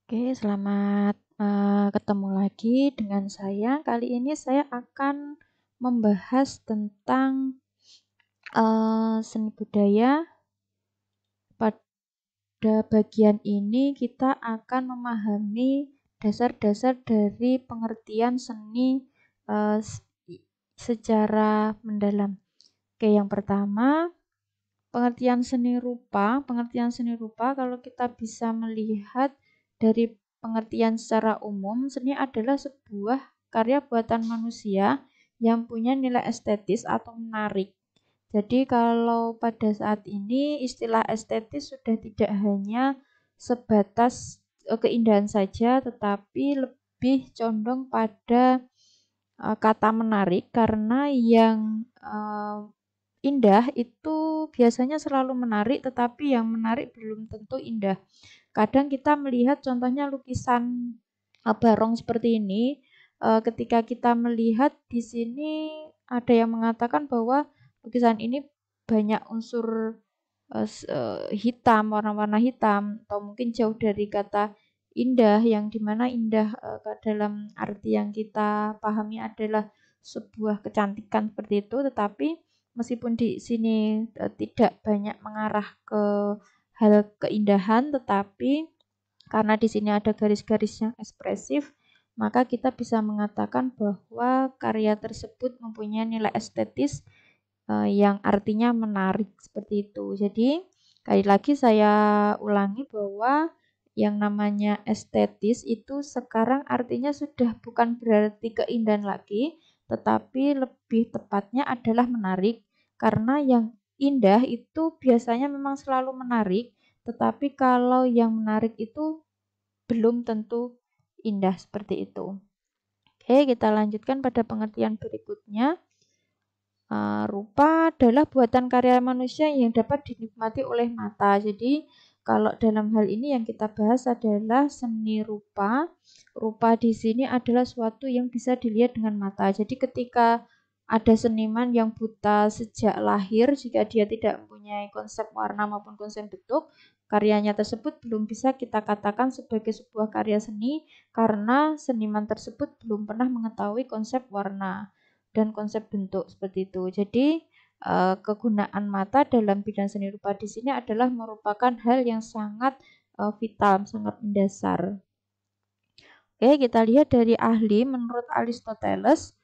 Oke, selamat ketemu lagi dengan saya. Kali ini saya akan membahas tentang seni budaya. Pada bagian ini kita akan memahami dasar-dasar dari pengertian seni eh, s- secara mendalam. Oke, yang pertama, pengertian seni rupa. Pengertian seni rupa kalau kita bisa melihat dari pengertian secara umum, seni adalah sebuah karya buatan manusia yang punya nilai estetis atau menarik. Jadi kalau pada saat ini istilah estetis sudah tidak hanya sebatas keindahan saja, tetapi lebih condong pada kata menarik karena yang indah itu biasanya selalu menarik, tetapi yang menarik belum tentu indah. Kadang kita melihat contohnya lukisan barong seperti ini, ketika kita melihat di sini ada yang mengatakan bahwa lukisan ini banyak unsur hitam, warna-warna hitam, atau mungkin jauh dari kata indah, yang dimana indah dalam arti yang kita pahami adalah sebuah kecantikan seperti itu, tetapi meskipun di sini tidak banyak mengarah ke hal keindahan, tetapi karena di sini ada garis-garis yang ekspresif, maka kita bisa mengatakan bahwa karya tersebut mempunyai nilai estetis yang artinya menarik seperti itu. Jadi, sekali lagi saya ulangi bahwa yang namanya estetis itu sekarang artinya sudah bukan berarti keindahan lagi, tetapi lebih tepatnya adalah menarik. Karena yang indah itu biasanya memang selalu menarik, tetapi kalau yang menarik itu belum tentu indah seperti itu. Oke, kita lanjutkan pada pengertian berikutnya. Rupa adalah buatan karya manusia yang dapat dinikmati oleh mata. Jadi, kalau dalam hal ini yang kita bahas adalah seni rupa. Rupa di sini adalah suatu yang bisa dilihat dengan mata. Jadi, ketika ada seniman yang buta sejak lahir, jika dia tidak mempunyai konsep warna maupun konsep bentuk, karyanya tersebut belum bisa kita katakan sebagai sebuah karya seni karena seniman tersebut belum pernah mengetahui konsep warna dan konsep bentuk seperti itu. Jadi kegunaan mata dalam bidang seni rupa di sini adalah merupakan hal yang sangat vital, sangat mendasar. Oke, kita lihat dari ahli. Menurut Aristoteles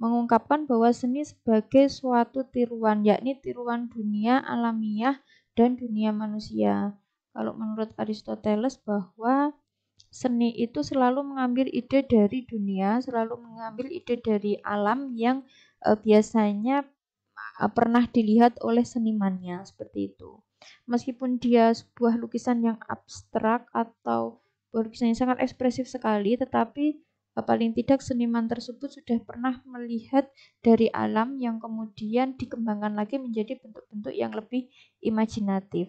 mengungkapkan bahwa seni sebagai suatu tiruan, yakni tiruan dunia alamiah dan dunia manusia. Kalau menurut Aristoteles bahwa seni itu selalu mengambil ide dari dunia, selalu mengambil ide dari alam yang biasanya pernah dilihat oleh senimannya seperti itu. Meskipun dia sebuah lukisan yang abstrak atau lukisan yang sangat ekspresif sekali, tetapi paling tidak seniman tersebut sudah pernah melihat dari alam yang kemudian dikembangkan lagi menjadi bentuk-bentuk yang lebih imajinatif.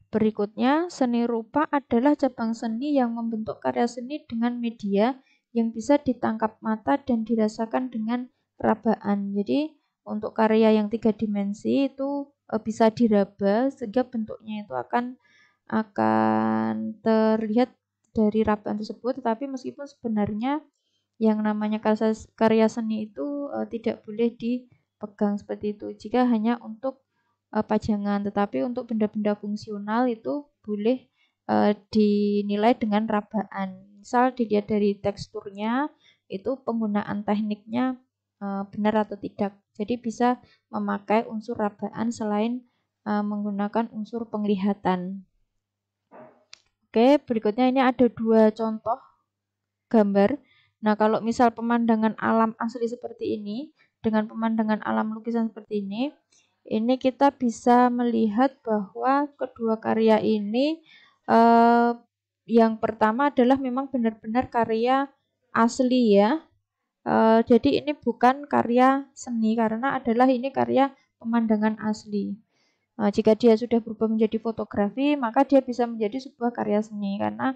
Berikutnya, seni rupa adalah cabang seni yang membentuk karya seni dengan media yang bisa ditangkap mata dan dirasakan dengan rabaan. Jadi, untuk karya yang 3 dimensi itu bisa diraba sehingga bentuknya itu akan terlihat dari rabaan tersebut, tetapi meskipun sebenarnya yang namanya karya seni itu tidak boleh dipegang seperti itu jika hanya untuk pajangan, tetapi untuk benda-benda fungsional itu boleh dinilai dengan rabaan. Misal dilihat dari teksturnya, itu penggunaan tekniknya benar atau tidak. Jadi bisa memakai unsur rabaan selain menggunakan unsur penglihatan. Oke, berikutnya ini ada 2 contoh gambar. Nah, kalau misal pemandangan alam asli seperti ini, dengan pemandangan alam lukisan seperti ini kita bisa melihat bahwa kedua karya ini eh, yang pertama adalah memang benar-benar karya asli ya. Jadi ini bukan karya seni karena adalah ini karya pemandangan asli. Jika dia sudah berubah menjadi fotografi, maka dia bisa menjadi sebuah karya seni karena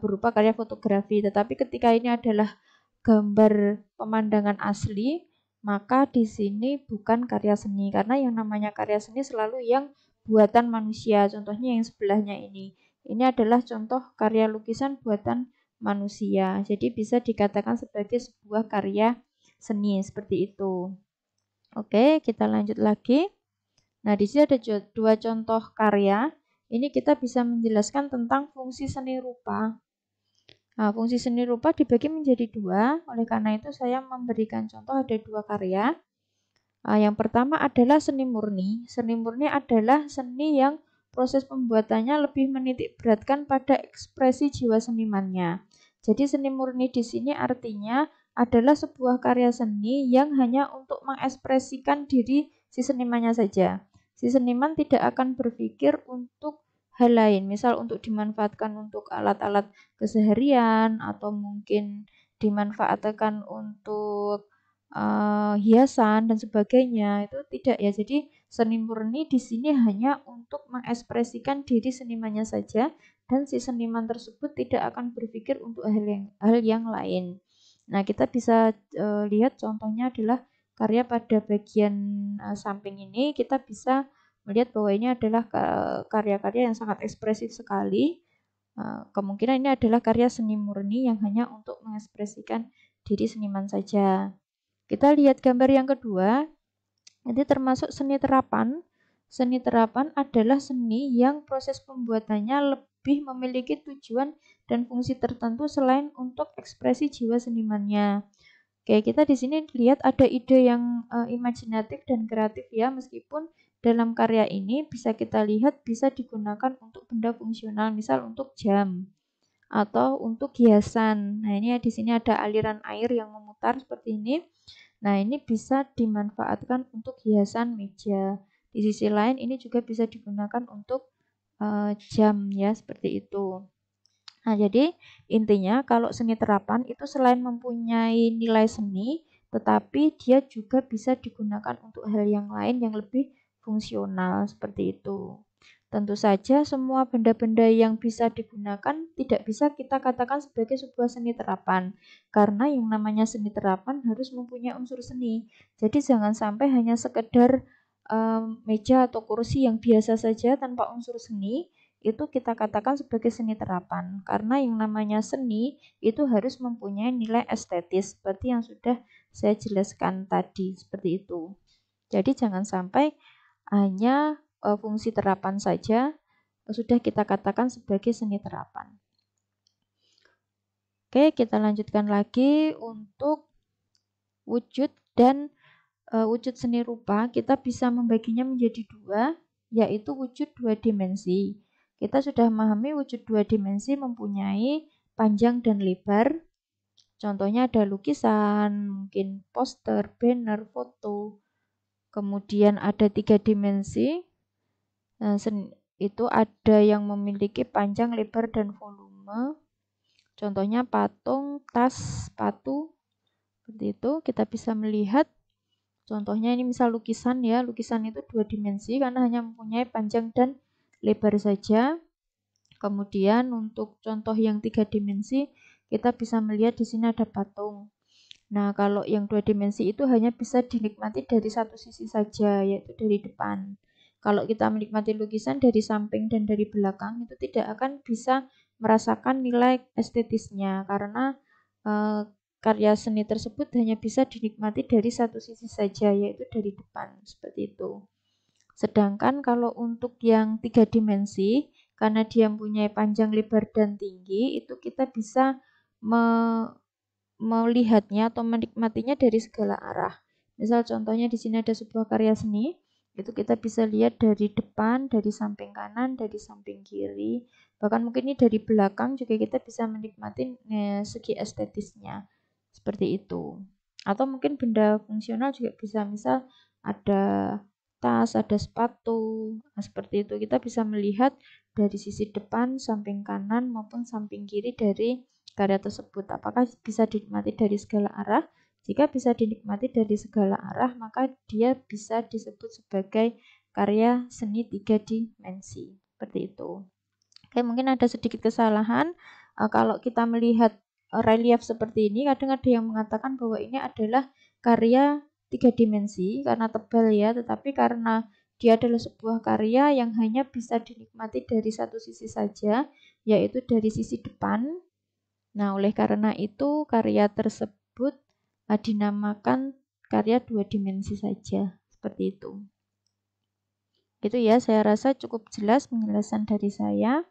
berupa karya fotografi. Tetapi ketika ini adalah gambar pemandangan asli, maka di sini bukan karya seni karena yang namanya karya seni selalu yang buatan manusia. Contohnya yang sebelahnya ini. Ini adalah contoh karya lukisan buatan manusia. Jadi bisa dikatakan sebagai sebuah karya seni seperti itu. Oke, kita lanjut lagi. Nah, di sini ada dua contoh karya. Ini kita bisa menjelaskan tentang fungsi seni rupa. Nah, fungsi seni rupa dibagi menjadi dua. Oleh karena itu saya memberikan contoh ada dua karya. Yang pertama adalah seni murni. Seni murni adalah seni yang proses pembuatannya lebih menitik beratkan pada ekspresi jiwa senimannya. Jadi seni murni di sini artinya adalah sebuah karya seni yang hanya untuk mengekspresikan diri si senimannya saja. Si seniman tidak akan berpikir untuk hal lain, misal untuk dimanfaatkan untuk alat-alat keseharian atau mungkin dimanfaatkan untuk hiasan dan sebagainya, itu tidak ya. Jadi seni murni di sini hanya untuk mengekspresikan diri senimannya saja dan si seniman tersebut tidak akan berpikir untuk hal yang lain. Nah, kita bisa lihat contohnya adalah karya pada bagian samping ini. Kita bisa melihat bahwa ini adalah karya-karya yang sangat ekspresif sekali. Kemungkinan ini adalah karya seni murni yang hanya untuk mengekspresikan diri seniman saja. Kita lihat gambar yang kedua, ini termasuk seni terapan. Seni terapan adalah seni yang proses pembuatannya lebih memiliki tujuan dan fungsi tertentu selain untuk ekspresi jiwa senimannya. Oke, kita di sini lihat ada ide yang imajinatif dan kreatif ya, meskipun dalam karya ini bisa kita lihat bisa digunakan untuk benda fungsional, misal untuk jam atau untuk hiasan. Nah, ini di sini ada aliran air yang memutar seperti ini. Nah, ini bisa dimanfaatkan untuk hiasan meja. Di sisi lain, ini juga bisa digunakan untuk jam ya, seperti itu. Nah, jadi intinya kalau seni terapan itu selain mempunyai nilai seni, tetapi dia juga bisa digunakan untuk hal yang lain yang lebih fungsional, seperti itu. Tentu saja semua benda-benda yang bisa digunakan tidak bisa kita katakan sebagai sebuah seni terapan. Karena yang namanya seni terapan harus mempunyai unsur seni. Jadi jangan sampai hanya sekedar meja atau kursi yang biasa saja tanpa unsur seni, itu kita katakan sebagai seni terapan. Karena yang namanya seni itu harus mempunyai nilai estetis seperti yang sudah saya jelaskan tadi, seperti itu. Jadi jangan sampai hanya fungsi terapan saja sudah kita katakan sebagai seni terapan. Oke, kita lanjutkan lagi untuk wujud dan wujud seni rupa. Kita bisa membaginya menjadi dua, yaitu wujud dua dimensi. Kita sudah memahami wujud dua dimensi mempunyai panjang dan lebar. Contohnya ada lukisan, mungkin poster, banner, foto. Kemudian ada tiga dimensi. Nah, itu ada yang memiliki panjang, lebar, dan volume. Contohnya patung, tas, sepatu. Seperti itu kita bisa melihat. Contohnya ini misal lukisan ya. Lukisan itu dua dimensi karena hanya mempunyai panjang dan lebar saja. Kemudian untuk contoh yang tiga dimensi, kita bisa melihat di sini ada patung. Nah, kalau yang dua dimensi itu hanya bisa dinikmati dari satu sisi saja, yaitu dari depan. Kalau kita menikmati lukisan dari samping dan dari belakang, itu tidak akan bisa merasakan nilai estetisnya, karena karya seni tersebut hanya bisa dinikmati dari satu sisi saja, yaitu dari depan, seperti itu. Sedangkan kalau untuk yang tiga dimensi, karena dia mempunyai panjang, lebar, dan tinggi, itu kita bisa melihatnya atau menikmatinya dari segala arah. Misal contohnya di sini ada sebuah karya seni, itu kita bisa lihat dari depan, dari samping kanan, dari samping kiri, bahkan mungkin ini dari belakang juga kita bisa menikmati segi estetisnya, seperti itu. Atau mungkin benda fungsional juga bisa, misal ada tas, ada sepatu, nah, seperti itu. Kita bisa melihat dari sisi depan, samping kanan maupun samping kiri dari karya tersebut. Apakah bisa dinikmati dari segala arah? Jika bisa dinikmati dari segala arah, maka dia bisa disebut sebagai karya seni tiga dimensi. Seperti itu. Oke, mungkin ada sedikit kesalahan. Kalau kita melihat relief seperti ini, kadang ada yang mengatakan bahwa ini adalah karya tiga dimensi karena tebal ya, tetapi karena dia adalah sebuah karya yang hanya bisa dinikmati dari satu sisi saja, yaitu dari sisi depan. Nah, oleh karena itu karya tersebut dinamakan karya dua dimensi saja, seperti itu. Itu ya, saya rasa cukup jelas penjelasan dari saya.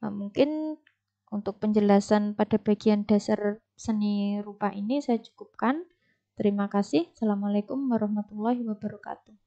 Mungkin untuk penjelasan pada bagian dasar seni rupa ini saya cukupkan. Terima kasih. Assalamualaikum warahmatullahi wabarakatuh.